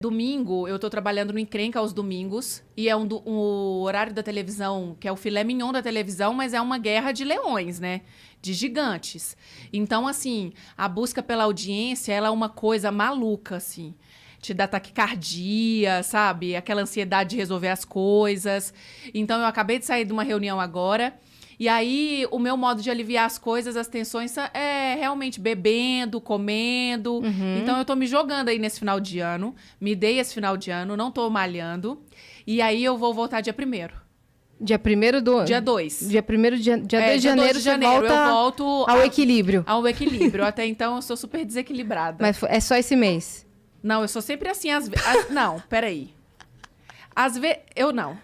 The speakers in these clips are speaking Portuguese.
Domingo, eu tô trabalhando no Encrenca aos domingos, e é um horário da televisão, que é o filé mignon da televisão, mas é uma guerra de leões, né? De gigantes. Então, assim, a busca pela audiência, ela é uma coisa maluca, assim. Te dá taquicardia, sabe? Aquela ansiedade de resolver as coisas. Então, eu acabei de sair de uma reunião agora. E aí, o meu modo de aliviar as coisas, as tensões, é realmente bebendo, comendo. Então, eu tô me jogando aí nesse final de ano. Me dei esse final de ano, não tô malhando. E aí, eu vou voltar dia 1º. Dia 1º do... Dia 2. Dia 1º dia 2 de janeiro, você volta eu volto ao equilíbrio. Ao equilíbrio. Até então, eu sou super desequilibrada. Mas é só esse mês? Não, eu sou sempre assim. Não, peraí. Às vezes... Eu não.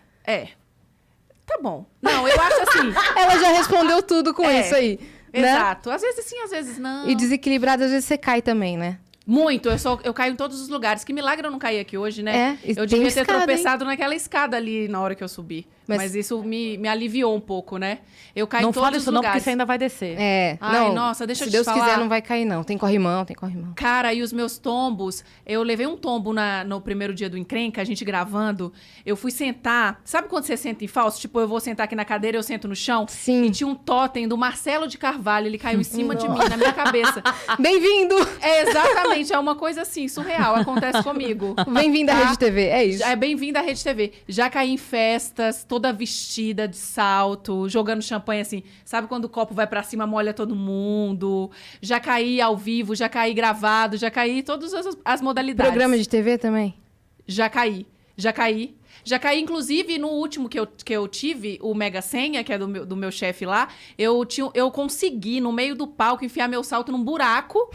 Tá bom. Não, eu acho assim... Ela já respondeu tudo com isso aí. Exato. Né? Às vezes sim, às vezes não. E desequilibrada, às vezes você cai também, né? Muito. Eu caio em todos os lugares. Que milagre eu não caí aqui hoje, né? Eu devia ter tropeçado naquela escada ali na hora que eu subi. Mas isso me aliviou um pouco, né? Eu caio em todos os lugares. Não fala isso não, porque você ainda vai descer. Ai, nossa, deixa eu te falar. Se Deus quiser, não vai cair, não. Tem corrimão, tem corrimão. Cara, e os meus tombos... Eu levei um tombo no primeiro dia do Encrenca, a gente gravando. Eu fui sentar... Sabe quando você senta em falso? Tipo, eu vou sentar aqui na cadeira, eu sento no chão. Sim. E tinha um totem do Marcelo de Carvalho. Ele caiu em cima de mim, na minha cabeça. Bem-vindo! Exatamente. É uma coisa assim, surreal. Acontece comigo. Bem-vindo à Rede TV, é isso. É bem-vindo à Rede TV. Já caí em festas, toda vestida de salto, jogando champanhe assim. Sabe quando o copo vai pra cima, molha todo mundo? Já caí ao vivo, já caí gravado, já caí todas as modalidades. Programa de TV também? Já caí. Já caí, inclusive, no último que eu tive, o Mega Senha, que é do meu chefe lá, eu consegui, no meio do palco, enfiar meu salto num buraco.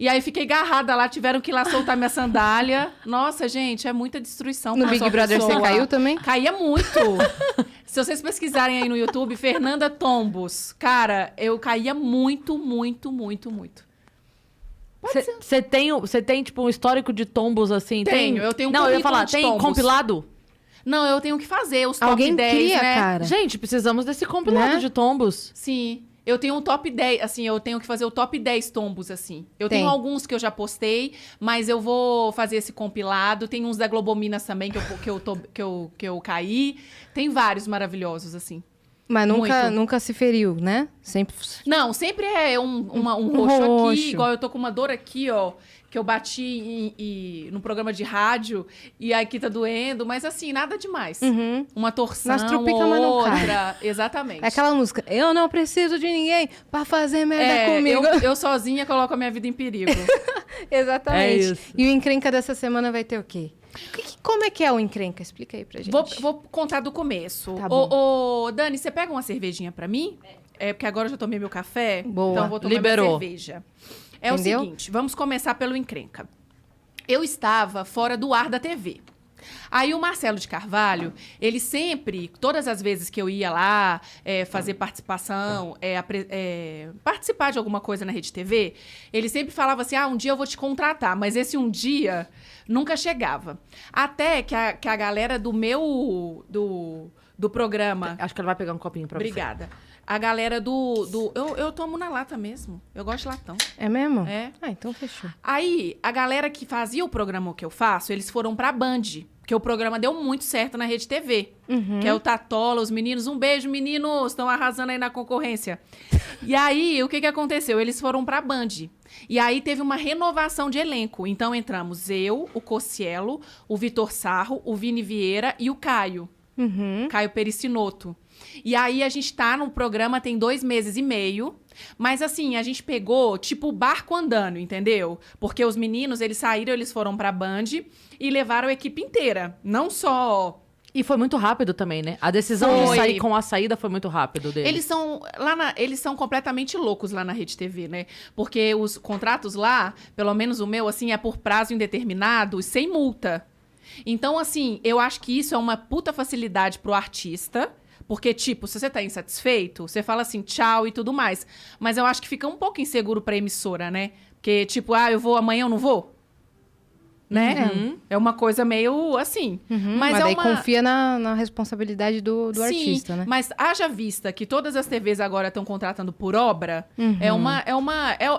E aí fiquei agarrada lá, tiveram que ir lá soltar minha sandália. Nossa, gente, é muita destruição. No Big Brother você caiu também? Caía muito. Se vocês pesquisarem aí no YouTube, Fernanda Tombos. Cara, eu caía muito, muito, muito, muito. Você tem, tipo, um histórico de tombos, assim? Tenho, eu tenho um Não, eu ia falar, de tem tombos. Compilado? Não, eu tenho que fazer os Alguém top 10, cria, né? cara. Gente, precisamos desse compilado, né, de tombos. Sim. Eu tenho um top 10, assim, eu tenho que fazer o top 10 tombos, assim. Eu tenho alguns que eu já postei, mas eu vou fazer esse compilado. Tem uns da Globominas também que eu caí. Tem vários maravilhosos, assim. Mas nunca se feriu, né? Sempre... Não, sempre é um roxo aqui, igual eu tô com uma dor aqui, ó, que eu bati no programa de rádio e aqui tá doendo, mas assim, nada demais. Uma torção, outra. Exatamente. É aquela música, eu não preciso de ninguém pra fazer merda comigo. Eu sozinha coloco a minha vida em perigo. Exatamente. É isso. E o Encrenca dessa semana vai ter o quê? Como é que é o Encrenca? Explica aí pra gente. Vou contar do começo. Tá bom. Ô, Dani, você pega uma cervejinha pra mim? Porque agora eu já tomei meu café. Boa. Então eu vou tomar minha cerveja. Entendeu? O seguinte, vamos começar pelo Encrenca. Eu estava fora do ar da TV. Aí o Marcelo de Carvalho, ele sempre, todas as vezes que eu ia lá fazer participação, participar de alguma coisa na Rede TV, ele sempre falava assim, um dia eu vou te contratar, mas esse um dia nunca chegava. Até que a galera do programa... Acho que ela vai pegar um copinho pra Obrigada. A galera eu tomo na lata mesmo. Eu gosto de latão. É mesmo? É. Então fechou. Aí, a galera que fazia o programa que eu faço, eles foram pra Band. Porque o programa deu muito certo na Rede TV. Que é o Tatola, os meninos. Um beijo, meninos! Estão arrasando aí na concorrência. E aí, o que aconteceu? Eles foram pra Band. E aí, teve uma renovação de elenco. Então, entramos eu, o Cossielo, o Vitor Sarro, o Vini Vieira e o Caio. Caio Pericinoto. E aí, a gente tá no programa tem 2 meses e meio. Mas assim, a gente pegou, tipo, o barco andando, entendeu? Porque os meninos, eles saíram, eles foram pra Band e levaram a equipe inteira. Não só... E foi muito rápido também, né? A decisão de sair com a saída foi muito rápido deles. Eles são completamente loucos lá na Rede TV, né? Porque os contratos lá, pelo menos o meu, assim, é por prazo indeterminado e sem multa. Então, assim, eu acho que isso é uma puta facilidade pro artista... Porque, tipo, se você tá insatisfeito, você fala assim, tchau e tudo mais. Mas eu acho que fica um pouco inseguro pra emissora, né? Porque, tipo, eu vou, amanhã eu não vou. né? É uma coisa meio assim. Mas daí confia na responsabilidade do artista, né? Mas haja vista que todas as TVs agora estão contratando por obra,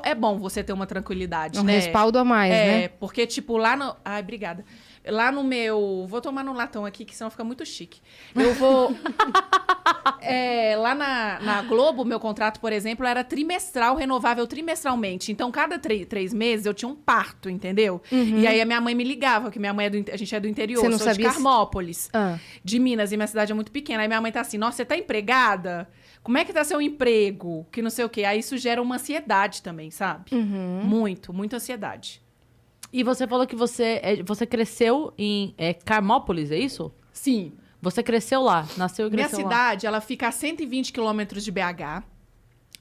é bom você ter uma tranquilidade, né? Respaldo a mais, né? Porque, tipo, lá no... Ai, obrigada. Lá no meu... Vou tomar no latão aqui, que senão fica muito chique. Eu vou... lá na Globo, meu contrato, por exemplo, era trimestral, renovável trimestralmente. Então, cada 3 meses, eu tinha um parto, entendeu? E aí, a minha mãe me ligava, que minha mãe a gente é do interior, você não sou sabia de Carmópolis, de Minas, e minha cidade é muito pequena. Aí, minha mãe tá assim, nossa, você tá empregada? Como é que tá seu emprego? Que não sei o quê. Aí, isso gera uma ansiedade também, sabe? Muita ansiedade. E você falou que você cresceu em Carmópolis, é isso? Sim. Você cresceu lá, nasceu e cresceu Minha lá. cidade, ela fica a 120 quilômetros de BH.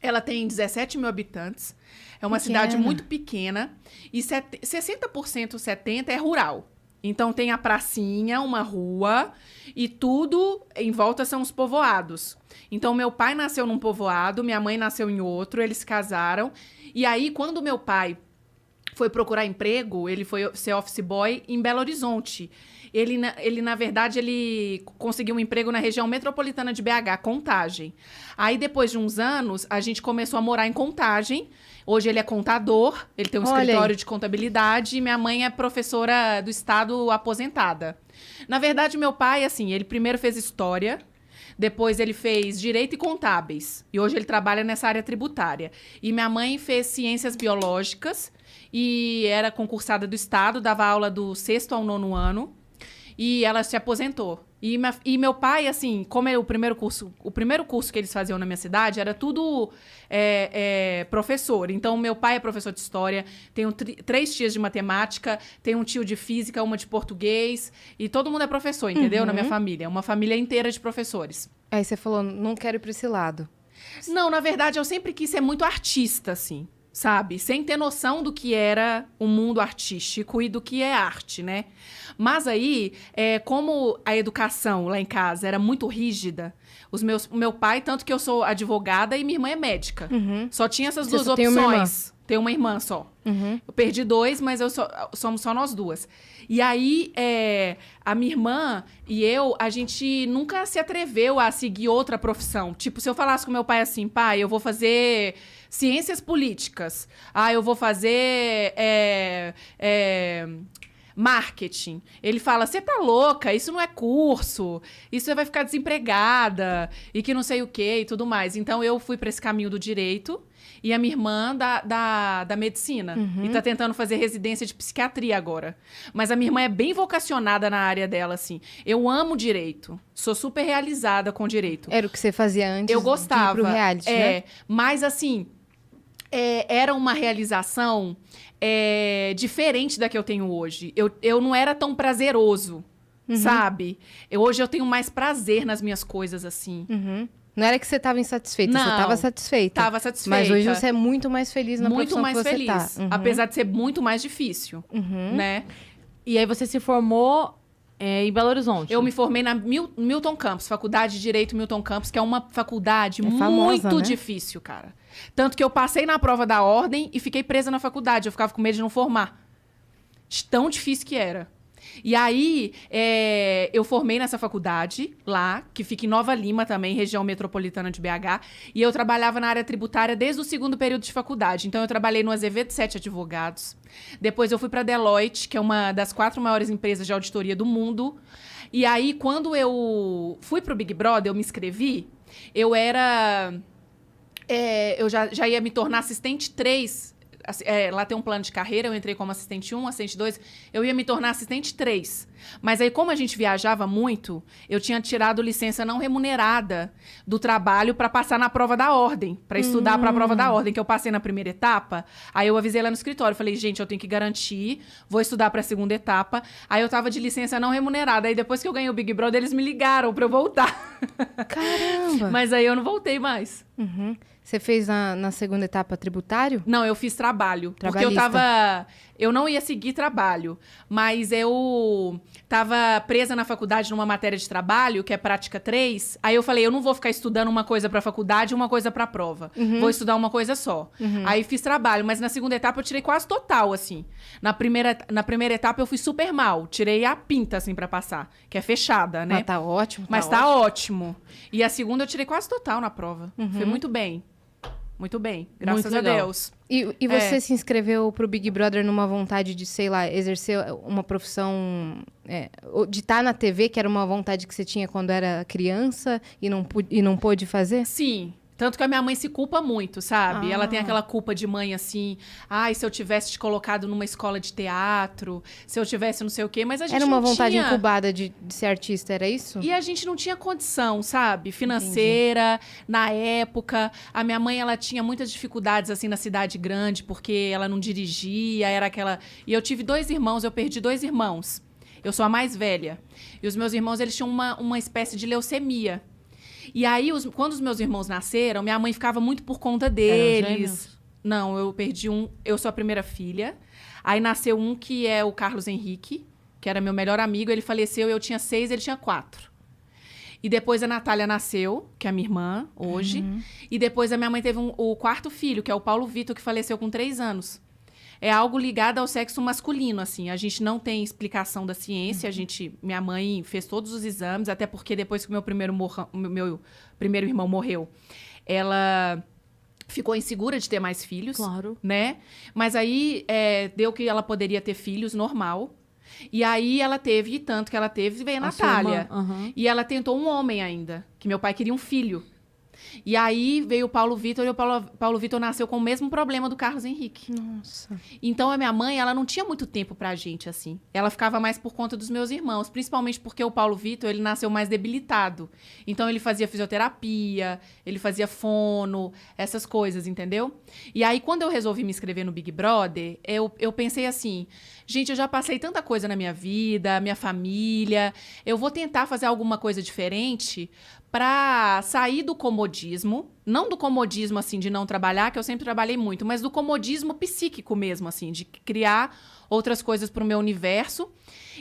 Ela tem 17 mil habitantes. É uma cidade muito pequena. E 60%, 70% é rural. Então, tem a pracinha, uma rua. E tudo em volta são os povoados. Então, meu pai nasceu num povoado. Minha mãe nasceu em outro. Eles se casaram. E aí, quando meu pai foi procurar emprego, ele foi ser office boy em Belo Horizonte. Ele, na verdade, ele conseguiu um emprego na região metropolitana de BH, Contagem. Aí, depois de uns anos, a gente começou a morar em Contagem. Hoje ele é contador, ele tem um escritório de contabilidade e minha mãe é professora do estado aposentada. Na verdade, meu pai, assim, ele primeiro fez história, depois ele fez direito e contábeis. E hoje ele trabalha nessa área tributária. E minha mãe fez ciências biológicas e era concursada do estado, dava aula do 6º ao 9º ano. E ela se aposentou. E meu pai, assim, como é o primeiro curso que eles faziam na minha cidade era tudo professor. Então, meu pai é professor de história, tenho 3 tias de matemática, tenho um tio de física, uma de português, e todo mundo é professor, entendeu? Na minha família. Uma família inteira de professores. Aí você falou, não quero ir pra esse lado. Não, na verdade, eu sempre quis ser muito artista, assim, sabe? Sem ter noção do que era o mundo artístico e do que é arte, né? Mas aí, como a educação lá em casa era muito rígida, o meu pai, tanto que eu sou advogada e minha irmã é médica. Só tinha essas duas opções. Tenho uma irmã só. Eu perdi 2, mas somos só nós duas. E aí, a minha irmã e eu, a gente nunca se atreveu a seguir outra profissão. Tipo, se eu falasse com meu pai assim, pai, eu vou fazer ciências políticas. Eu vou fazer marketing. Ele fala, você tá louca, isso não é curso, isso você vai ficar desempregada, e que não sei o quê e tudo mais. Então, eu fui para esse caminho do direito, e a minha irmã da medicina. E tá tentando fazer residência de psiquiatria agora. Mas a minha irmã é bem vocacionada na área dela, assim. Eu amo direito. Sou super realizada com direito. Era o que você fazia antes eu gostava, de ir pro reality, né? Mas, assim, era uma realização diferente da que eu tenho hoje. Eu não era tão prazeroso, sabe? Hoje eu tenho mais prazer nas minhas coisas, assim. Não era que você estava insatisfeita, você estava satisfeita. Estava satisfeita. Mas hoje você é muito mais feliz na profissão que você tá. Apesar de ser muito mais difícil, né? E aí você se formou em Belo Horizonte? Eu me formei na Milton Campos, Faculdade de Direito Milton Campos, que é uma faculdade famosa, muito né? difícil, cara. Tanto que eu passei na prova da ordem e fiquei presa na faculdade. Eu ficava com medo de não formar. De tão difícil que era. E aí, eu formei nessa faculdade lá, que fica em Nova Lima também, região metropolitana de BH. E eu trabalhava na área tributária desde o 2º período de faculdade. Então, eu trabalhei no Azevedo 7 Advogados. Depois, eu fui para a Deloitte, que é uma das 4 maiores empresas de auditoria do mundo. E aí, quando eu fui para o Big Brother, eu me inscrevi, eu era... eu já ia me tornar assistente 3. Lá tem um plano de carreira, eu entrei como assistente 1, assistente 2, eu ia me tornar assistente 3. Mas aí, como a gente viajava muito, eu tinha tirado licença não remunerada do trabalho para passar na prova da ordem, para estudar para a prova da ordem, que eu passei na primeira etapa. Aí eu avisei lá no escritório, falei, gente, eu tenho que garantir, vou estudar para a segunda etapa. Aí eu tava de licença não remunerada. Aí depois que eu ganhei o Big Brother, eles me ligaram para eu voltar. Caramba! Mas aí eu não voltei mais. Você fez na segunda etapa tributário? Não, eu fiz trabalho. Porque eu não ia seguir trabalho, mas eu tava presa na faculdade numa matéria de trabalho, que é prática 3. Aí eu falei, eu não vou ficar estudando uma coisa pra faculdade e uma coisa pra prova. Vou estudar uma coisa só. Aí fiz trabalho, mas na segunda etapa eu tirei quase total, assim. Na primeira etapa eu fui super mal. Tirei a pinta, assim, pra passar, que é fechada, né? Mas tá ótimo. Mas tá ótimo. E a segunda eu tirei quase total na prova. Foi muito bem. Muito bem, graças Muito a legal. Deus. E você se inscreveu pro Big Brother numa vontade de, sei lá, exercer uma profissão... de estar na TV, que era uma vontade que você tinha quando era criança e não pôde fazer? Sim. Tanto que a minha mãe se culpa muito, sabe? Ela tem aquela culpa de mãe, assim... Ai, se eu tivesse te colocado numa escola de teatro, se eu tivesse não sei o quê, mas a gente Era uma não vontade tinha... incubada de ser artista, era isso? E a gente não tinha condição, sabe? Financeira, na época. A minha mãe, ela tinha muitas dificuldades, assim, na cidade grande, porque ela não dirigia, era aquela... E eu tive 2 irmãos, eu perdi 2 irmãos. Eu sou a mais velha. E os meus irmãos, eles tinham uma espécie de leucemia. E aí, quando os meus irmãos nasceram, minha mãe ficava muito por conta deles. Gêmeos? Não, eu perdi um. Eu sou a primeira filha. Aí nasceu um que é o Carlos Henrique, que era meu melhor amigo. Ele faleceu, eu tinha 6, ele tinha 4. E depois a Natália nasceu, que é a minha irmã, hoje. E depois a minha mãe teve o 4º filho, que é o Paulo Vitor, que faleceu com 3 anos. É algo ligado ao sexo masculino, assim. A gente não tem explicação da ciência. Minha mãe fez todos os exames, até porque depois que o meu primeiro irmão morreu, ela ficou insegura de ter mais filhos. Claro. Né? Mas aí deu que ela poderia ter filhos, normal. E aí ela teve, tanto que ela teve, veio a Natália. Uhum. E ela tentou um homem ainda, que meu pai queria um filho. E aí veio o Paulo Vitor, e o Paulo Vitor nasceu com o mesmo problema do Carlos Henrique. Nossa. Então, a minha mãe, ela não tinha muito tempo pra gente, assim. Ela ficava mais por conta dos meus irmãos, principalmente porque o Paulo Vitor, ele nasceu mais debilitado. Então, ele fazia fisioterapia, ele fazia fono, essas coisas, entendeu? E aí, quando eu resolvi me inscrever no Big Brother, eu pensei assim, gente, eu já passei tanta coisa na minha vida, minha família, eu vou tentar fazer alguma coisa diferente para sair do comodismo, não do comodismo, assim, de não trabalhar, que eu sempre trabalhei muito, mas do comodismo psíquico mesmo, assim, de criar outras coisas para o meu universo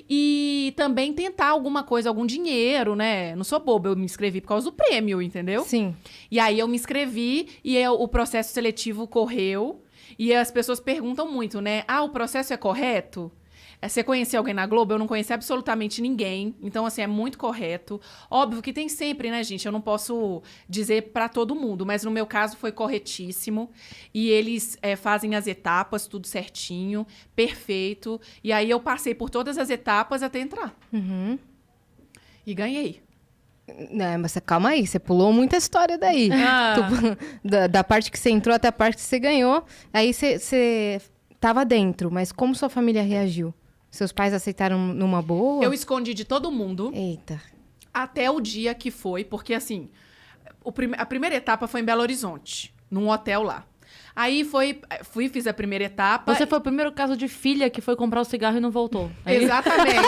e também tentar alguma coisa, algum dinheiro, né? Não sou boba, eu me inscrevi por causa do prêmio, entendeu? Sim. E aí eu me inscrevi e o processo seletivo correu e as pessoas perguntam muito, né? Ah, o processo é correto? Você conhecia alguém na Globo? Eu não conheci absolutamente ninguém. Então, assim, é muito correto. Óbvio que tem sempre, né, gente? Eu não posso dizer pra todo mundo, mas no meu caso foi corretíssimo. E eles fazem as etapas, tudo certinho, perfeito. E aí eu passei por todas as etapas até entrar. E ganhei. Não, mas calma aí, você pulou muita história daí. Da parte que você entrou até a parte que você ganhou. Aí você tava dentro, mas como sua família reagiu? Seus pais aceitaram numa boa? Eu escondi de todo mundo. Eita. Até o dia que foi, porque assim, a primeira etapa foi em Belo Horizonte, num hotel lá. Aí fiz a primeira etapa. Você foi o primeiro caso de filha que foi comprar o cigarro e não voltou. É isso? Exatamente.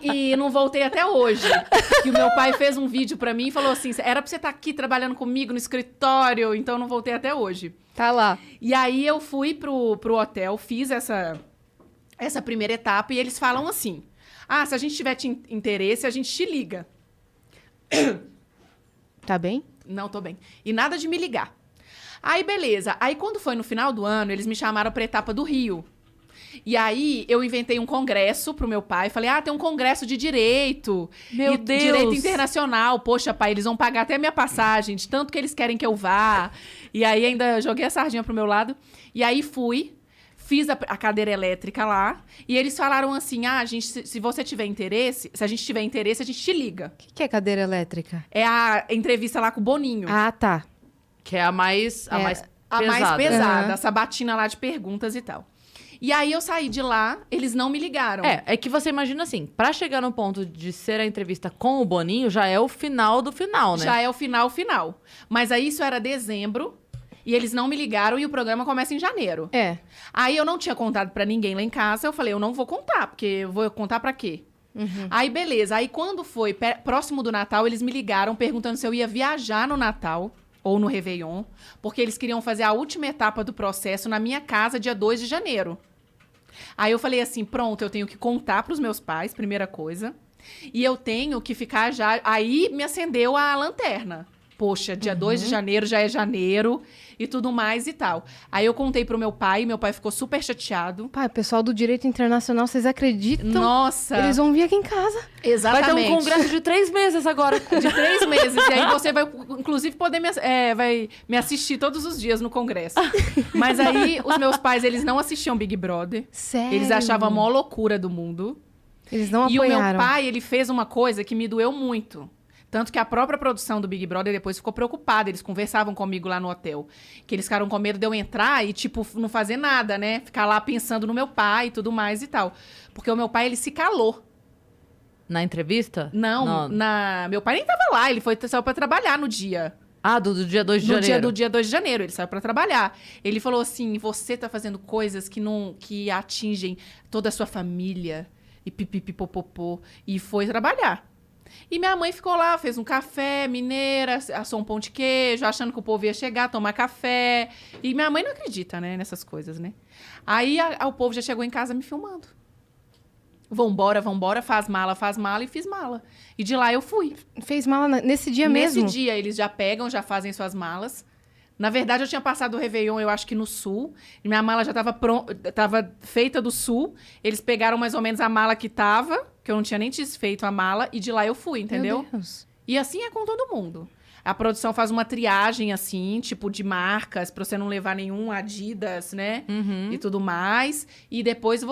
e não voltei até hoje. Que o meu pai fez um vídeo pra mim e falou assim, era pra você estar aqui trabalhando comigo no escritório, então não voltei até hoje. Tá lá. E aí eu fui pro hotel, fiz essa primeira etapa e eles falam assim, se a gente tiver interesse, a gente te liga. Tá bem? Não, tô bem. E nada de me ligar. Aí, beleza. Aí, quando foi no final do ano, eles me chamaram pra etapa do Rio. E aí, eu inventei um congresso pro meu pai. Falei, tem um congresso de direito. Meu Deus! Direito internacional. Poxa, pai, eles vão pagar até a minha passagem, de tanto que eles querem que eu vá. E aí, ainda joguei a sardinha pro meu lado. E aí, fiz a cadeira elétrica lá. E eles falaram assim, se você tiver interesse, se a gente tiver interesse, a gente te liga. O que é cadeira elétrica? É a entrevista lá com o Boninho. Ah, tá. Que é a mais pesada. A mais pesada, Uhum. a sabatina lá de perguntas e tal. E aí eu saí de lá, eles não me ligaram. É que você imagina assim, pra chegar no ponto de ser a entrevista com o Boninho, já é o final do final, né? Já é o final. Mas aí isso era dezembro, e eles não me ligaram e o programa começa em janeiro. É. Aí eu não tinha contado pra ninguém lá em casa, eu falei, eu não vou contar, porque eu vou contar pra quê? Aí beleza, aí quando foi próximo do Natal, eles me ligaram perguntando se eu ia viajar no Natal ou no Réveillon, porque eles queriam fazer a última etapa do processo na minha casa, dia 2 de janeiro. Aí eu falei assim, pronto, eu tenho que contar pros meus pais, primeira coisa, e eu tenho que ficar já... Aí me acendeu a lanterna. Poxa, dia 2 de janeiro já é janeiro e tudo mais e tal. Aí eu contei pro meu pai ficou super chateado. Pai, pessoal do direito internacional, vocês acreditam? Nossa! Eles vão vir aqui em casa. Exatamente. Vai ter um congresso de 3 meses agora. De 3 meses. E aí você vai, inclusive, poder vai me assistir todos os dias no congresso. Mas aí, os meus pais, eles não assistiam Big Brother. Sério? Eles achavam a maior loucura do mundo. Eles não E apoiaram. o meu pai, ele fez uma coisa que me doeu muito. Tanto que a própria produção do Big Brother depois ficou preocupada. Eles conversavam comigo lá no hotel. Que eles ficaram com medo de eu entrar e, tipo, não fazer nada, né? Ficar lá pensando no meu pai e tudo mais e tal. Porque o meu pai, ele se calou. Na entrevista? Não. Meu pai nem tava lá. Ele saiu pra trabalhar no dia. Ah, do dia 2 de janeiro. Do dia 2 de janeiro. Ele saiu pra trabalhar. Ele falou assim, você tá fazendo coisas que atingem toda a sua família. E pipipipopopô. E foi trabalhar. E minha mãe ficou lá, fez um café, mineira, assou um pão de queijo, achando que o povo ia chegar, tomar café. E minha mãe não acredita, né, nessas coisas, né? Aí o povo já chegou em casa me filmando. Vambora, faz mala, e fiz mala. E de lá eu fui. Fez mala nesse dia mesmo? Nesse dia, eles já pegam, já fazem suas malas. Na verdade, eu tinha passado o Réveillon, eu acho que no Sul. E minha mala já tava feita do Sul. Eles pegaram mais ou menos a mala que tava, que eu não tinha nem desfeito a mala. E de lá eu fui, entendeu? Meu Deus. E assim é com todo mundo. A produção faz uma triagem, assim, tipo, de marcas, pra você não levar nenhum Adidas, né? E tudo mais. E depois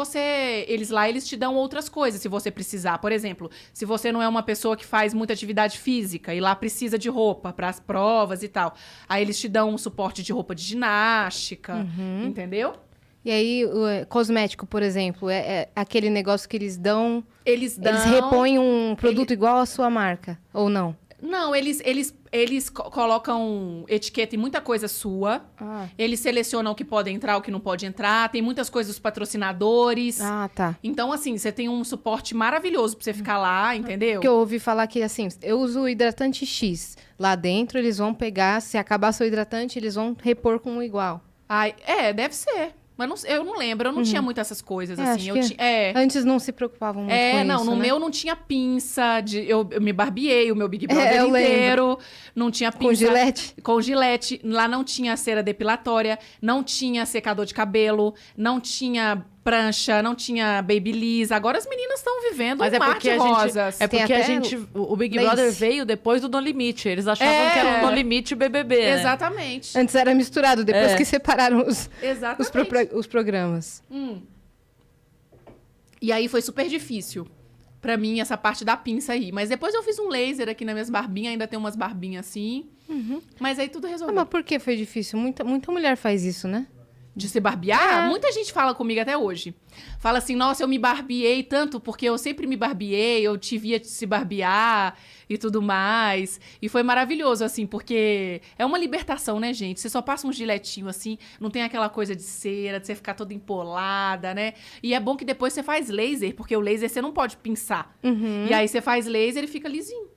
eles te dão outras coisas, se você precisar. Por exemplo, se você não é uma pessoa que faz muita atividade física e lá precisa de roupa para as provas e tal. Aí eles te dão um suporte de roupa de ginástica, entendeu? E aí, o cosmético, por exemplo, é aquele negócio que eles dão... Eles repõem um produto igual à sua marca, ou não? Não, eles colocam etiqueta em muita coisa sua. Ah. Eles selecionam o que pode entrar, o que não pode entrar. Tem muitas coisas dos patrocinadores. Ah, tá. Então, assim, você tem um suporte maravilhoso pra você ficar lá, entendeu? Porque eu ouvi falar que, assim, eu uso o hidratante X. Lá dentro, eles vão pegar, se acabar seu hidratante, eles vão repor com um igual. Ai, deve ser. Mas eu não lembro, eu não tinha muito essas coisas, assim. Antes não se preocupavam muito com não, isso, no né? meu não tinha pinça, eu me barbeei o meu Big Brother inteiro. Não tinha pinça. Com gilete? Com gilete. Lá não tinha cera depilatória, não tinha secador de cabelo, não tinha prancha, não tinha babyliss. Agora as meninas estão vivendo um mar de rosas. É porque o Big Brother veio depois do No Limite. Eles achavam que era o No Limite BBB, né? Exatamente. Antes era misturado, depois que separaram Exatamente. os programas. E aí foi super difícil pra mim essa parte da pinça aí. Mas depois eu fiz um laser aqui nas minhas barbinhas, ainda tem umas barbinhas assim. Mas aí tudo resolveu. Mas por que foi difícil? Muita mulher faz isso, né? De se barbear? Muita gente fala comigo até hoje. Fala assim, nossa, eu me barbeei tanto porque eu sempre me barbeei, eu te via se barbear e tudo mais. E foi maravilhoso, assim, porque é uma libertação, né, gente? Você só passa um giletinho, assim, não tem aquela coisa de cera, de você ficar toda empolada, né? E é bom que depois você faz laser, porque o laser você não pode pinçar. E aí você faz laser e fica lisinho.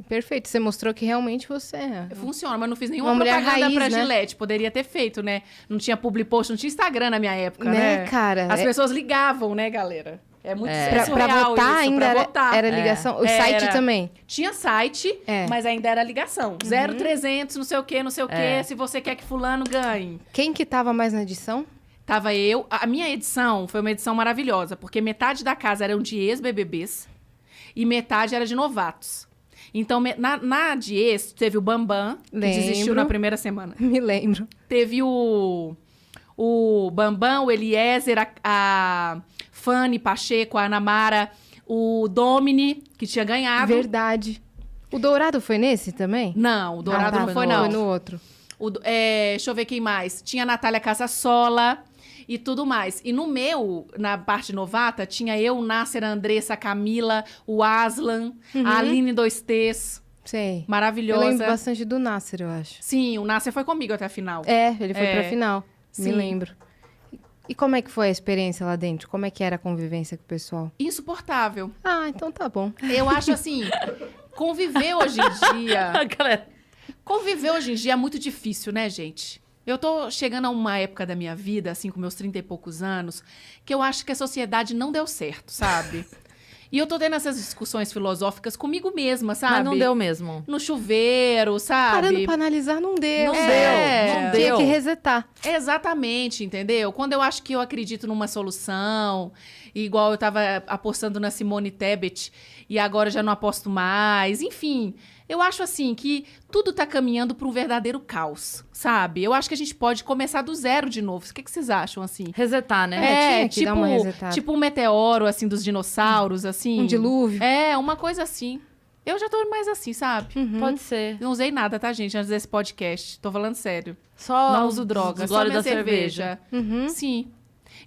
Perfeito, você mostrou que realmente você funciona, mas não fiz nenhuma mulher propaganda raiz, pra né? Gillette. Poderia ter feito, né? Não tinha public post, não tinha Instagram na minha época, né? Cara? As pessoas ligavam, né, galera? É muito Pra surreal votar isso, ainda pra votar. era ligação? O site também? Tinha site, mas ainda era ligação. 0300, não sei o quê, se você quer que fulano ganhe. Quem que tava mais na edição? Tava eu. A minha edição foi uma edição maravilhosa, porque metade da casa eram de ex-BBBs e metade era de novatos. Então, na de ex, teve o Bambam, que desistiu na primeira semana. Me lembro. Teve o Bambam, o Eliezer, a Fanny Pacheco, a Ana Mara, o Domini, que tinha ganhado. Verdade. O Dourado foi nesse também? Não, o Dourado não foi, não. Foi no outro. Deixa eu ver quem mais. Tinha a Natália Casasola e tudo mais. E no meu, na parte novata, tinha eu, o Nasser, a Andressa, a Camila, o Aslan, a Aline 2Ts. Sei. Maravilhosa. Eu lembro bastante do Nasser, eu acho. Sim, o Nasser foi comigo até a final. Ele foi pra final. Sim. Me lembro. E como é que foi a experiência lá dentro? Como é que era a convivência com o pessoal? Insuportável. Ah, então tá bom. Eu acho assim, conviver hoje em dia... Conviver hoje em dia é muito difícil, né, gente? Eu tô chegando a uma época da minha vida, assim, com meus 30 e poucos anos, que eu acho que a sociedade não deu certo, sabe? E eu tô tendo essas discussões filosóficas comigo mesma, sabe? Mas não deu mesmo. No chuveiro, sabe? Parando pra analisar, não deu. Não Tinha deu. que resetar. Exatamente, entendeu? Quando eu acho que eu acredito numa solução, igual eu tava apostando na Simone Tebet, e agora já não aposto mais, enfim... Eu acho, assim, que tudo tá caminhando para um verdadeiro caos, sabe? Eu acho que a gente pode começar do zero de novo. O que vocês acham, assim? Resetar, né? tinha que dar uma resetada. tipo um meteoro, assim, dos dinossauros, assim. Um dilúvio. É, uma coisa assim. Eu já tô mais assim, sabe? Pode ser. Não usei nada, tá, gente, antes desse podcast. Tô falando sério. Só Não uso droga, só minha da cerveja. Sim.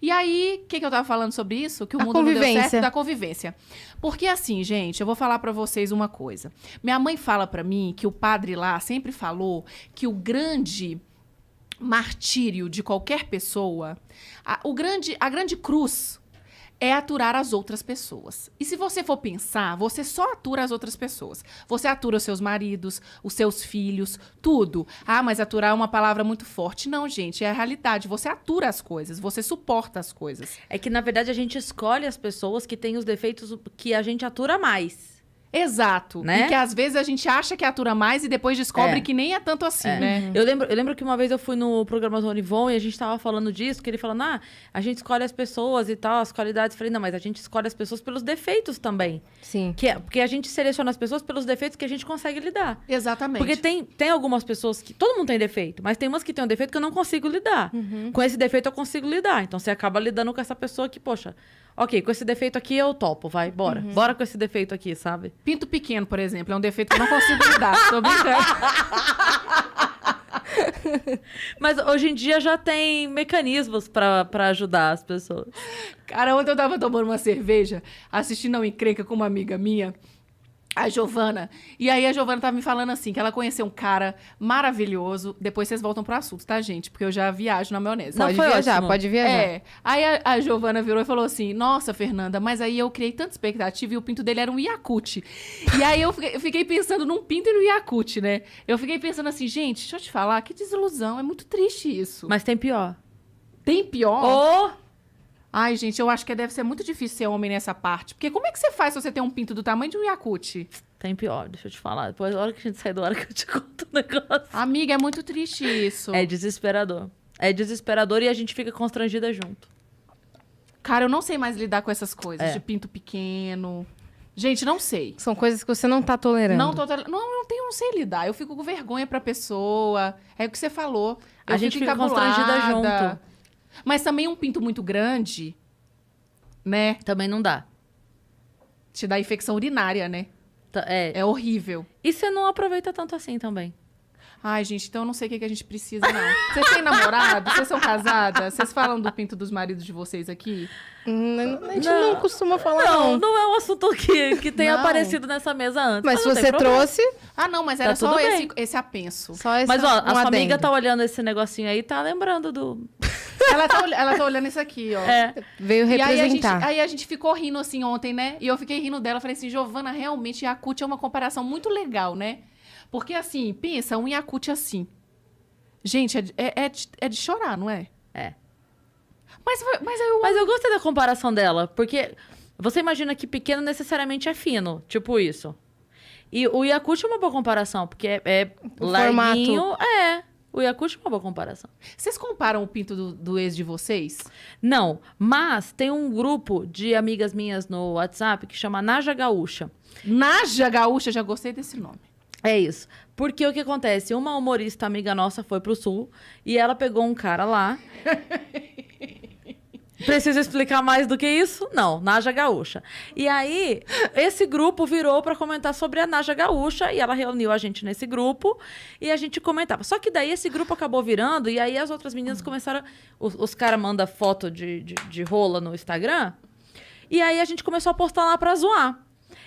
E aí, o que eu tava falando sobre isso? Que o A mundo não deu convivência. certo da convivência. Porque assim, gente, eu vou falar pra vocês uma coisa. Minha mãe fala pra mim que o padre lá sempre falou que o grande martírio de qualquer pessoa, a grande cruz é aturar as outras pessoas. E se você for pensar, você só atura as outras pessoas. Você atura os seus maridos, os seus filhos, tudo. Ah, mas aturar é uma palavra muito forte. Não, gente, é a realidade. Você atura as coisas, você suporta as coisas. É que, na verdade, a gente escolhe as pessoas que têm os defeitos que a gente atura mais. Exato. Né? E que às vezes a gente acha que atura mais e depois descobre que nem é tanto assim, né? Eu lembro que uma vez eu fui no programa do Onivon e a gente tava falando disso, que ele falando, a gente escolhe as pessoas e tal, as qualidades. Eu falei, não, mas a gente escolhe as pessoas pelos defeitos também. Sim. Porque a gente seleciona as pessoas pelos defeitos que a gente consegue lidar. Exatamente. Porque tem algumas pessoas que... Todo mundo tem defeito, mas tem umas que tem um defeito que eu não consigo lidar. Com esse defeito eu consigo lidar. Então você acaba lidando com essa pessoa que, poxa... Ok, com esse defeito aqui eu topo, vai, bora. Bora com esse defeito aqui, sabe? Pinto pequeno, por exemplo, é um defeito que eu não consigo lidar. Tô brincando. Mas hoje em dia já tem mecanismos pra ajudar as pessoas. Cara, ontem eu tava tomando uma cerveja, assistindo a uma encrenca com uma amiga minha, a Giovana. E aí a Giovana tava me falando assim, que ela conheceu um cara maravilhoso. Depois vocês voltam pro assunto, tá, gente? Porque eu já viajo na maionese. Pode viajar, pode viajar. É. Aí a Giovana virou e falou assim, nossa, Fernanda, mas aí eu criei tanta expectativa e o pinto dele era um Yakult. E aí eu fiquei pensando num pinto e no Yakult, né? Eu fiquei pensando assim, gente, deixa eu te falar, que desilusão, é muito triste isso. Mas tem pior. Tem pior? Ou... Ai, gente, eu acho que deve ser muito difícil ser homem nessa parte. Porque como é que você faz se você tem um pinto do tamanho de um Yakult? Tem pior, deixa eu te falar. Depois, na hora que a gente sair do ar, que eu te conto o negócio. Amiga, é muito triste isso. É desesperador. É desesperador e a gente fica constrangida junto. Cara, eu não sei mais lidar com essas coisas É. de pinto pequeno. Gente, não sei. São coisas que você não tá tolerando. Não sei lidar. Eu fico com vergonha pra pessoa. É o que você falou. A Eu gente fico fica constrangida encabulada. junto. Mas também um pinto muito grande, né? Também não dá. Te dá infecção urinária, né? É horrível. E você não aproveita tanto assim também. Ai, gente, então eu não sei o que a gente precisa, não. Vocês têm namorado? Vocês são casadas? Vocês falam do pinto dos maridos de vocês aqui? A gente não costuma falar, não. Não é um assunto que tenha Não. aparecido nessa mesa antes. Mas se não tem você problema. trouxe, Ah, não, mas era Tá só tudo bem. esse apenso. só esse Mas, ó, a sua amiga adendo. tá olhando esse negocinho aí, tá lembrando do... Ela tá olhando isso aqui, ó. É. Veio E representar. aí a gente ficou rindo assim ontem, né? E eu fiquei rindo dela. Falei assim, Giovana, realmente Yakult é uma comparação muito legal, né? Porque assim, pensa, um Yakult assim. Gente, é de chorar, não é? É. Mas Mas eu gostei da comparação dela, porque você imagina que pequeno necessariamente é fino, tipo isso. E o Yakult é uma boa comparação, porque é O larguinho. O Yakult é uma boa comparação. vocês comparam o pinto do ex de vocês? Não, mas tem um grupo de amigas minhas no WhatsApp que chama Naja Gaúcha. Naja Gaúcha, já gostei desse nome. É isso. Porque o que acontece? Uma humorista amiga nossa foi pro sul e ela pegou um cara lá. Preciso explicar mais do que isso? Não, Naja Gaúcha. E aí, esse grupo virou pra comentar sobre a Naja Gaúcha e ela reuniu a gente nesse grupo e a gente comentava. Só que daí esse grupo acabou virando e aí as outras meninas começaram... Os caras mandam foto de rola no Instagram e aí a gente começou a postar lá pra zoar.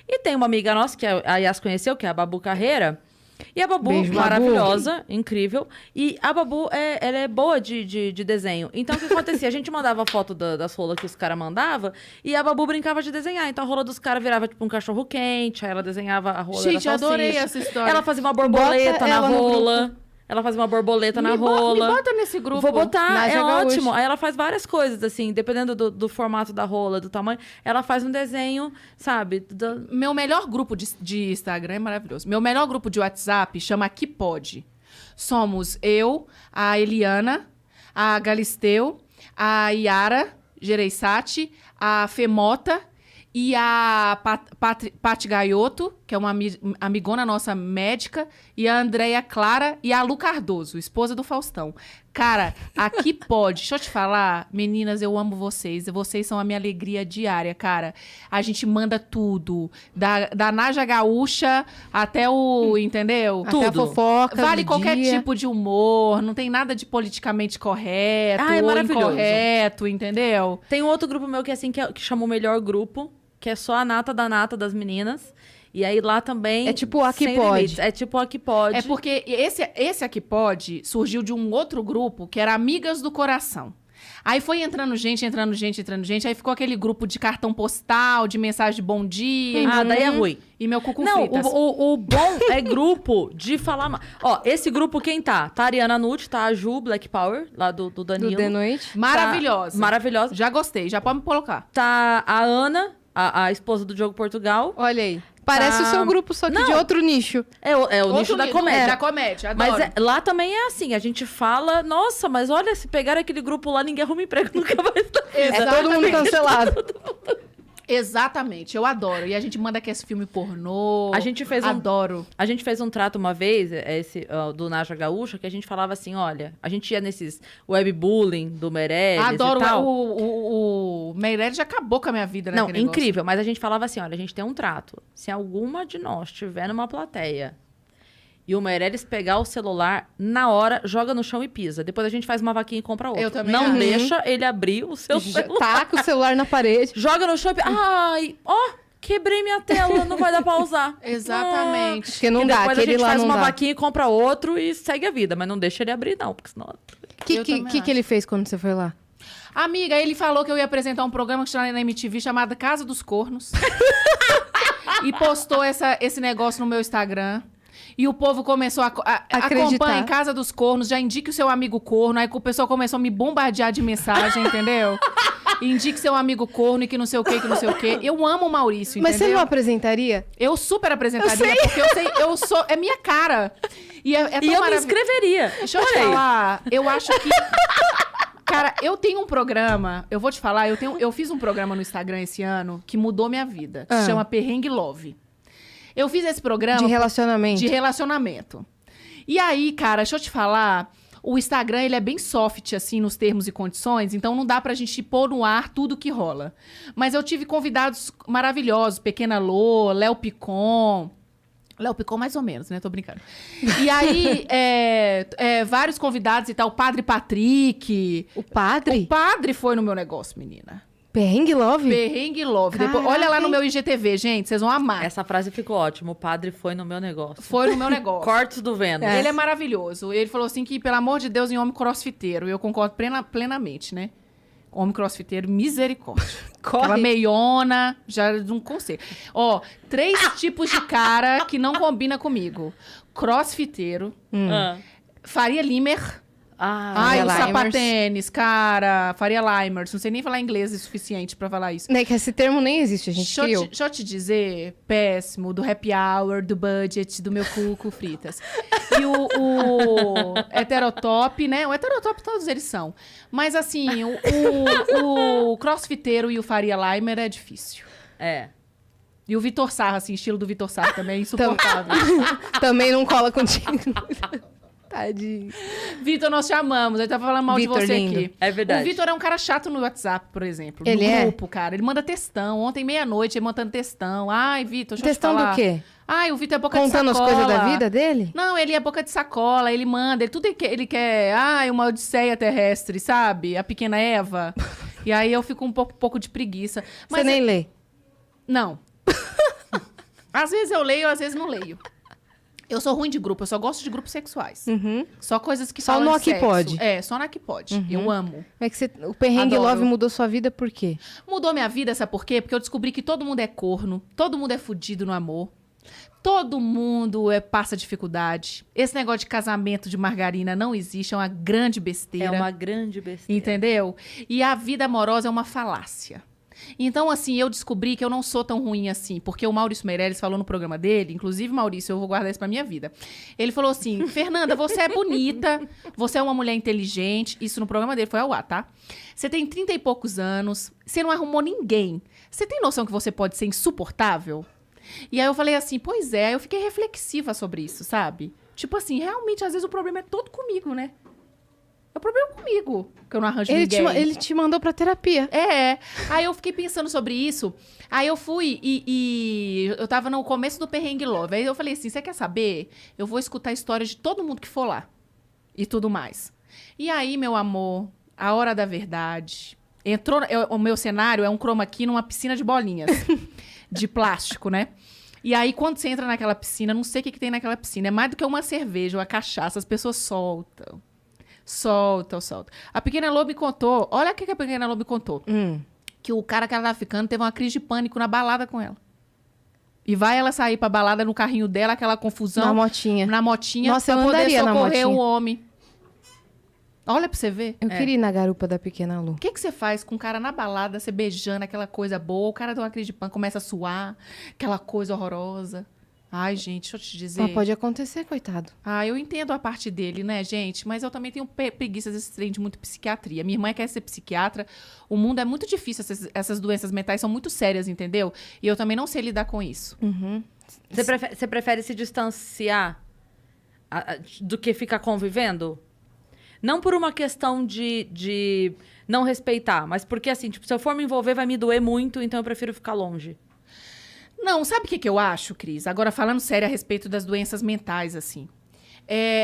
E tem uma amiga nossa, que a Yas conheceu, que é a Babu Carreira, E a Babu, Beijo, maravilhosa, incrível. E a Babu, ela é boa de desenho. Então, o que acontecia? A gente mandava foto das rolas que os caras mandavam e a Babu brincava de desenhar. Então, a rola dos caras virava tipo um cachorro quente, aí ela desenhava a rola Gente, da eu adorei salsicha. essa história. Ela fazia uma borboleta Bota na ela no rola. Ela fazia uma borboleta na rola. Me bota nesse grupo. Vou botar, Naja é Gaúcha. ótimo. Aí ela faz várias coisas, assim, dependendo do formato da rola, do tamanho. Ela faz um desenho, sabe? Meu melhor grupo de Instagram é maravilhoso. Meu melhor grupo de WhatsApp chama Aqui Pode. Somos eu, a Eliana, a Galisteu, a Yara Gereissati, a Femota e a Pati Gaiotto, que é uma amigona nossa médica, e a Andréia Clara e a Lu Cardoso, esposa do Faustão. Cara, Aqui Pode. Deixa eu te falar, meninas, eu amo vocês. Vocês são a minha alegria diária, cara. A gente manda tudo. Da Naja Gaúcha até o... Entendeu? Até a fofoca Vale do qualquer dia. tipo de humor. Não tem nada de politicamente correto Ah, é ou maravilhoso. incorreto, entendeu? Tem um outro grupo meu que, assim, que chama o Melhor Grupo, que é só a nata da nata das meninas. E aí lá também... É tipo o Aqui sem Pode. limites. É tipo o Aqui Pode. É porque esse Aqui Pode surgiu de um outro grupo que era Amigas do Coração. Aí foi entrando gente. Aí ficou aquele grupo de cartão postal, de mensagem de bom dia. Ah, daí é ruim. E meu cu com Não, fritas. o bom é grupo de falar... Ó, esse grupo quem tá? Tá a Ariana Nutt, tá a Ju Black Power, lá do Danilo. Do The Noite. Maravilhosa. Maravilhosa. Já gostei, já pode me colocar. Tá a Ana, a esposa do Diogo Portugal. Olha aí. Parece o seu grupo, só que Não. de outro nicho. É o nicho da comédia. Da comédia, adoro. Mas lá também é assim, a gente fala, nossa, mas olha, se pegar aquele grupo lá, ninguém arruma emprego nunca mais na vida. É todo mundo cancelado. Exatamente, eu adoro. E a gente manda esse filme pornô. A gente fez Adoro. A gente fez um trato uma vez, do Naja Gaúcha, que a gente falava assim, olha, a gente ia nesses webbullying do Meirelles Adoro. e tal. O Meirelles já acabou com a minha vida, né? Não, incrível, mas a gente falava assim, olha, a gente tem um trato. Se alguma de nós estiver numa plateia e o Meirelles pegar o celular, na hora, joga no chão e pisa. Depois a gente faz uma vaquinha e compra outro. Eu também Não acho. deixa ele abrir o seu celular. Taca o celular na parede. Joga no chão e pisa. Ai, ó, quebrei minha tela, não vai dar pra usar. Exatamente. Porque não E dá, depois a aquele gente lá faz não uma dá. vaquinha e compra outro e segue a vida. Mas não deixa ele abrir, não, porque senão... O que ele fez quando você foi lá? Amiga, ele falou que eu ia apresentar um programa que está na MTV chamado Casa dos Cornos. E postou esse negócio no meu Instagram. E o povo começou a Acreditar. acompanha em Casa dos Cornos, já indique o seu amigo corno. Aí o pessoal começou a me bombardear de mensagem, entendeu? Indique seu amigo corno e que não sei o quê, que não sei o quê. Eu amo o Maurício, Mas você entendeu? não apresentaria? Eu super apresentaria, Eu sei. porque eu sou... É minha cara. E é tão E eu me maravilhoso. inscreveria. Deixa eu te falar, eu acho que... Cara, eu tenho um programa, eu vou te falar, eu fiz um programa no Instagram esse ano que mudou minha vida. Que se chama Perrengue Love. Eu fiz esse programa... De relacionamento. De relacionamento. E aí, cara, deixa eu te falar... O Instagram, ele é bem soft, assim, nos termos e condições. Então, não dá pra gente pôr no ar tudo que rola. Mas eu tive convidados maravilhosos. Pequena Lô, Léo Picon... Léo Picon mais ou menos, né? Tô brincando. E aí, vários convidados e tal. O Padre Patrick. O padre? O padre foi no meu negócio, menina. Perrengue Love? Perrengue Love. Depois, olha lá no meu IGTV, gente. Vocês vão amar. Essa frase ficou ótima. O padre foi no meu negócio. Foi no meu negócio. Cortes do Vênus. Ele é maravilhoso. Ele falou assim que, pelo amor de Deus, em homem crossfiteiro. E eu concordo plenamente, né? Homem crossfiteiro, misericórdia. Aquela meiona, já não consigo. Ó, 3 tipos de cara que não combina comigo. Crossfiteiro, Faria Limer. Ai, o Limers. sapatênis, cara. Faria Limers. Não sei nem falar inglês o suficiente pra falar isso. Né, que esse termo nem existe, a gente criou. Deixa eu te dizer, péssimo, do happy hour, do budget, do meu cu fritas. E o heterotop, né? O heterotop todos eles são. Mas assim, o crossfiteiro e o Faria Limer é difícil. É. E o Vitor Sarra, assim, estilo do Vitor Sarra também é insuportável. Também não cola contigo. Tadinho. Vitor, nós te amamos. Ele tava falando mal Vitor, de você lindo. aqui. É verdade. O Vitor é um cara chato no WhatsApp, por exemplo. Ele no é? grupo, cara. Ele manda textão. Ontem, meia-noite, ele mandando textão. Ai, Vitor, deixa Textão eu te falar. do quê? Ai, o Vitor é boca Contando de as sacola. coisas da vida dele? Não, ele é boca de sacola, ele manda, tudo ele quer, uma odisseia terrestre, sabe? A pequena Eva. E aí eu fico um pouco de preguiça. Você nem lê. Não. Às vezes eu leio, às vezes não leio. Eu sou ruim de grupo, eu só gosto de grupos sexuais. Só coisas que só falam no de sexo. Aqui Pode. Só no Aqui Pode. Eu amo. É que o perrengue Adoro. love mudou sua vida por quê? Mudou minha vida, sabe por quê? Porque eu descobri que todo mundo é corno, todo mundo é fudido no amor. Todo mundo passa dificuldade. Esse negócio de casamento de margarina não existe, é uma grande besteira. É uma grande besteira. Entendeu? E a vida amorosa é uma falácia. Então, assim, eu descobri que eu não sou tão ruim assim, porque o Maurício Meirelles falou no programa dele, inclusive, Maurício, eu vou guardar isso pra minha vida. Ele falou assim, Fernanda, você é bonita, você é uma mulher inteligente, isso no programa dele, foi ao ar, tá? Você tem 30 e poucos anos, você não arrumou ninguém. Você tem noção que você pode ser insuportável? E aí eu falei assim, pois é, eu fiquei reflexiva sobre isso, sabe? Tipo assim, realmente, às vezes o problema é todo comigo, né? É o problema comigo, que eu não arranjo ninguém. Ele te mandou pra terapia. Aí eu fiquei pensando sobre isso. Aí eu fui e eu tava no começo do perrengue love. Aí eu falei assim, você quer saber? Eu vou escutar a história de todo mundo que for lá. E tudo mais. E aí, meu amor, a hora da verdade. O meu cenário é um chroma key numa piscina de bolinhas. De plástico, né? E aí, quando você entra naquela piscina, não sei o que tem naquela piscina. É mais do que uma cerveja, uma cachaça. As pessoas soltam. Soltam. A Pequena Lobo me contou. Olha o que a Pequena Lobo me contou. Que o cara que ela tava ficando teve uma crise de pânico na balada com ela. E vai ela sair pra balada no carrinho dela, aquela confusão. Na motinha. Nossa, pra eu poder andaria na socorrer motinha. o homem. Olha pra você ver. Eu queria ir na garupa da Pequena Lu. O que você faz com o cara na balada, você beijando aquela coisa boa, o cara tem uma crise de pânico, começa a suar, aquela coisa horrorosa. Ai, gente, deixa eu te dizer. Mas pode acontecer, coitado. Eu entendo a parte dele, né, gente? Mas eu também tenho preguiça desse trem de muito psiquiatria. Minha irmã quer ser psiquiatra. O mundo é muito difícil. Essas doenças mentais são muito sérias, entendeu? E eu também não sei lidar com isso. Você prefere se distanciar do que ficar convivendo? Não por uma questão de não respeitar, mas porque, assim, tipo, se eu for me envolver, vai me doer muito, então eu prefiro ficar longe. Não, sabe o que eu acho, Cris? Agora, falando sério a respeito das doenças mentais, assim.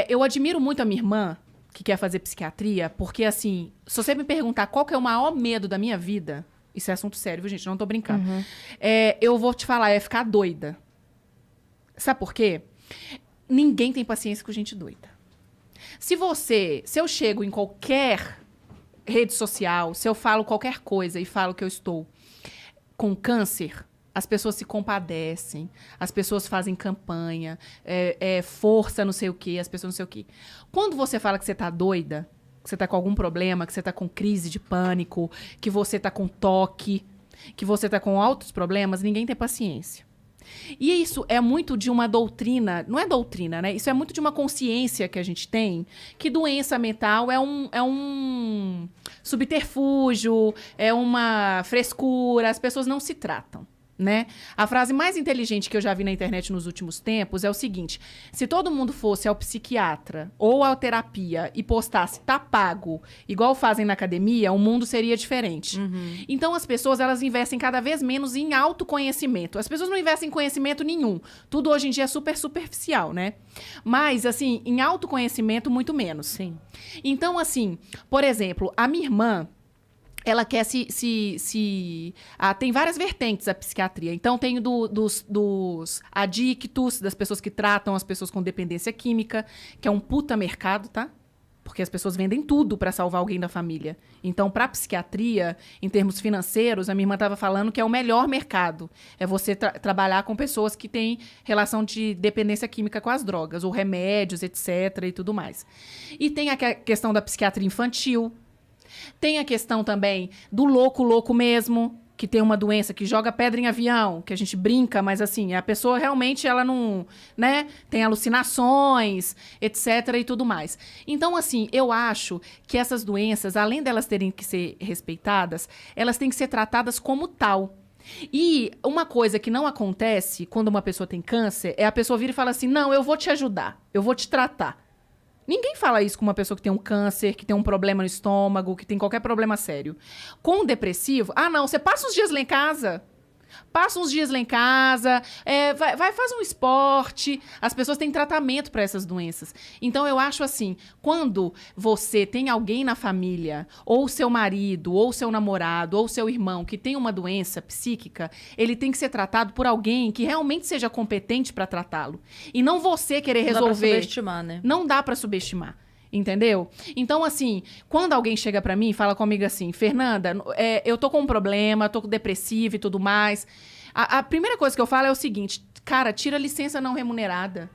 Eu admiro muito a minha irmã, que quer fazer psiquiatria, porque, assim, se você me perguntar qual que é o maior medo da minha vida, isso é assunto sério, viu, gente? Não tô brincando. Eu vou te falar, é ficar doida. Sabe por quê? Ninguém tem paciência com gente doida. Se eu chego em qualquer rede social, se eu falo qualquer coisa e falo que eu estou com câncer, as pessoas se compadecem, as pessoas fazem campanha, força não sei o quê, as pessoas não sei o quê. Quando você fala que você tá doida, que você tá com algum problema, que você tá com crise de pânico, que você tá com toque, que você tá com altos problemas, ninguém tem paciência. E isso é muito de uma doutrina, não é doutrina, né? Isso é muito de uma consciência que a gente tem, que doença mental é um subterfúgio, é uma frescura, as pessoas não se tratam, né? A frase mais inteligente que eu já vi na internet nos últimos tempos é o seguinte: se todo mundo fosse ao psiquiatra ou à terapia e postasse tá pago, igual fazem na academia, o mundo seria diferente. Então as pessoas, elas investem cada vez menos em autoconhecimento. As pessoas não investem em conhecimento nenhum. Tudo hoje em dia é super superficial, né? Mas, assim, em autoconhecimento, muito menos. Sim. Então, assim, por exemplo, a minha irmã, ela quer tem várias vertentes a psiquiatria. Então, tem dos adictos, das pessoas que tratam as pessoas com dependência química, que é um puta mercado, tá? Porque as pessoas vendem tudo para salvar alguém da família. Então, para psiquiatria, em termos financeiros, a minha irmã estava falando que é o melhor mercado. É você trabalhar com pessoas que têm relação de dependência química com as drogas, ou remédios, etc. e tudo mais. E tem a questão da psiquiatria infantil. Tem a questão também do louco mesmo, que tem uma doença que joga pedra em avião, que a gente brinca, mas assim, a pessoa realmente, ela não, né, tem alucinações, etc. e tudo mais. Então, assim, eu acho que essas doenças, além delas terem que ser respeitadas, elas têm que ser tratadas como tal. E uma coisa que não acontece quando uma pessoa tem câncer é a pessoa vir e fala assim, não, eu vou te ajudar, eu vou te tratar. Ninguém fala isso com uma pessoa que tem um câncer, que tem um problema no estômago, que tem qualquer problema sério. Com o depressivo, não, você passa os dias lá em casa, Passa uns dias lá em casa, vai fazer um esporte. As pessoas têm tratamento para essas doenças. Então, eu acho assim, quando você tem alguém na família, ou seu marido, ou seu namorado, ou seu irmão, que tem uma doença psíquica, ele tem que ser tratado por alguém que realmente seja competente para tratá-lo. E não você querer resolver. Não dá pra subestimar, né? Não dá para subestimar. Entendeu? Então, assim, quando alguém chega pra mim e fala comigo assim, Fernanda, eu tô com um problema, tô depressiva e tudo mais. A primeira coisa que eu falo é o seguinte, cara, tira licença não remunerada.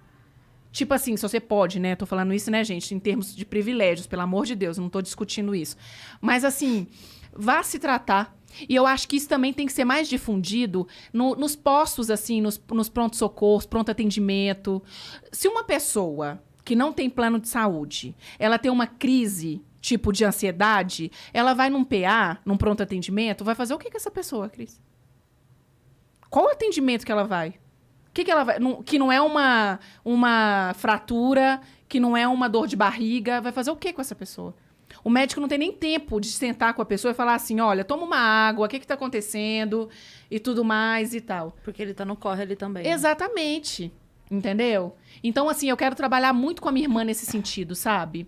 Tipo assim, se você pode, né? Tô falando isso, né, gente, em termos de privilégios, pelo amor de Deus, não tô discutindo isso. Mas, assim, vá se tratar. E eu acho que isso também tem que ser mais difundido nos postos, assim, nos pronto-socorros, pronto atendimento. Se uma pessoa que não tem plano de saúde, ela tem uma crise, tipo de ansiedade, ela vai num PA, num pronto atendimento, vai fazer o que com essa pessoa, Cris? Qual o atendimento que ela vai? O que ela vai... Que não é uma fratura, que não é uma dor de barriga, vai fazer o que com essa pessoa? O médico não tem nem tempo de sentar com a pessoa e falar assim, olha, toma uma água, o que tá acontecendo e tudo mais e tal. Porque ele tá no corre ali também. Exatamente. Entendeu? Então, assim, eu quero trabalhar muito com a minha irmã nesse sentido, sabe?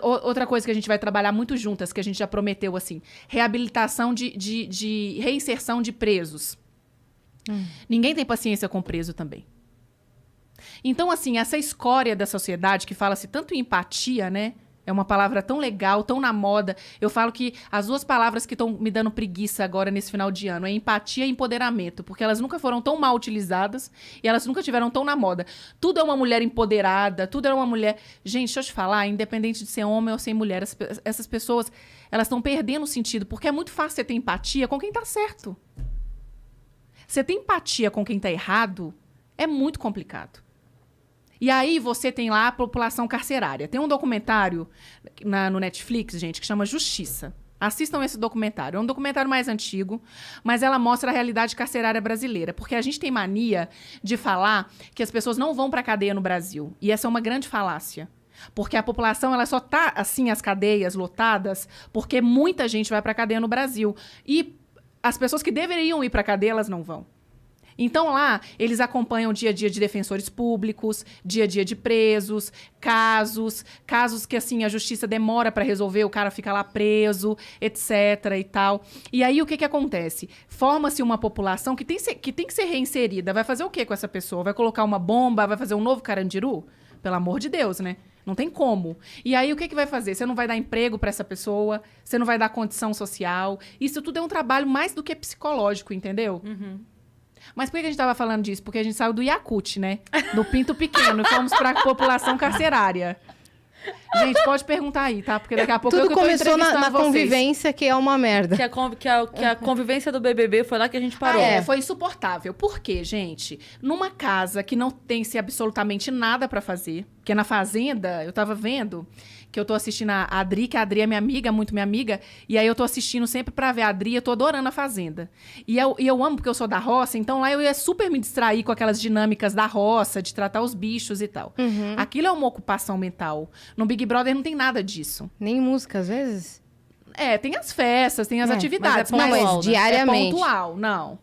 Outra coisa que a gente vai trabalhar muito juntas, que a gente já prometeu, assim, reabilitação de reinserção de presos. Ninguém tem paciência com preso também. Então, assim, essa escória da sociedade que fala-se tanto em empatia, né? É uma palavra tão legal, tão na moda. Eu falo que as duas palavras que estão me dando preguiça agora nesse final de ano é empatia e empoderamento, porque elas nunca foram tão mal utilizadas e elas nunca tiveram tão na moda. Tudo é uma mulher empoderada, tudo é uma mulher... Gente, deixa eu te falar, independente de ser homem ou ser mulher, essas pessoas, elas estão perdendo o sentido, porque é muito fácil você ter empatia com quem tá certo. Você ter empatia com quem tá errado é muito complicado. E aí você tem lá a população carcerária. Tem um documentário no Netflix, gente, que chama Justiça. Assistam esse documentário. É um documentário mais antigo, mas ela mostra a realidade carcerária brasileira. Porque a gente tem mania de falar que as pessoas não vão para a cadeia no Brasil. E essa é uma grande falácia. Porque a população ela só tá, assim, as cadeias lotadas, porque muita gente vai para a cadeia no Brasil. E as pessoas que deveriam ir para a cadeia, elas não vão. Então, lá, eles acompanham o dia a dia de defensores públicos, dia a dia de presos, casos que, assim, a justiça demora para resolver, o cara fica lá preso, etc. e tal. E aí, o que acontece? Forma-se uma população que tem que ser reinserida. Vai fazer o quê com essa pessoa? Vai colocar uma bomba? Vai fazer um novo Carandiru? Pelo amor de Deus, né? Não tem como. E aí, o que vai fazer? Você não vai dar emprego para essa pessoa, você não vai dar condição social. Isso tudo é um trabalho mais do que psicológico, entendeu? Mas por que a gente estava falando disso? Porque a gente saiu do Yakult, né? Do Pinto Pequeno e fomos para a população carcerária. Gente, pode perguntar aí, tá? Porque daqui a pouco tudo eu tô começou na vocês. convivência, que é uma merda. Que a convivência do BBB foi lá que a gente parou. Foi insuportável. Por quê, gente? Numa casa que não tem-se absolutamente nada pra fazer, porque na Fazenda, eu tava vendo que eu tô assistindo a Adri, que a Adri é minha amiga, muito minha amiga, e aí eu tô assistindo sempre pra ver a Adri, eu tô adorando a Fazenda. E eu amo porque eu sou da roça, então lá eu ia super me distrair com aquelas dinâmicas da roça, de tratar os bichos e tal. Aquilo é uma ocupação mental. No Big Brother não tem nada disso. Nem música, às vezes? Tem as festas, tem as atividades. Mas diariamente. É pontual, não.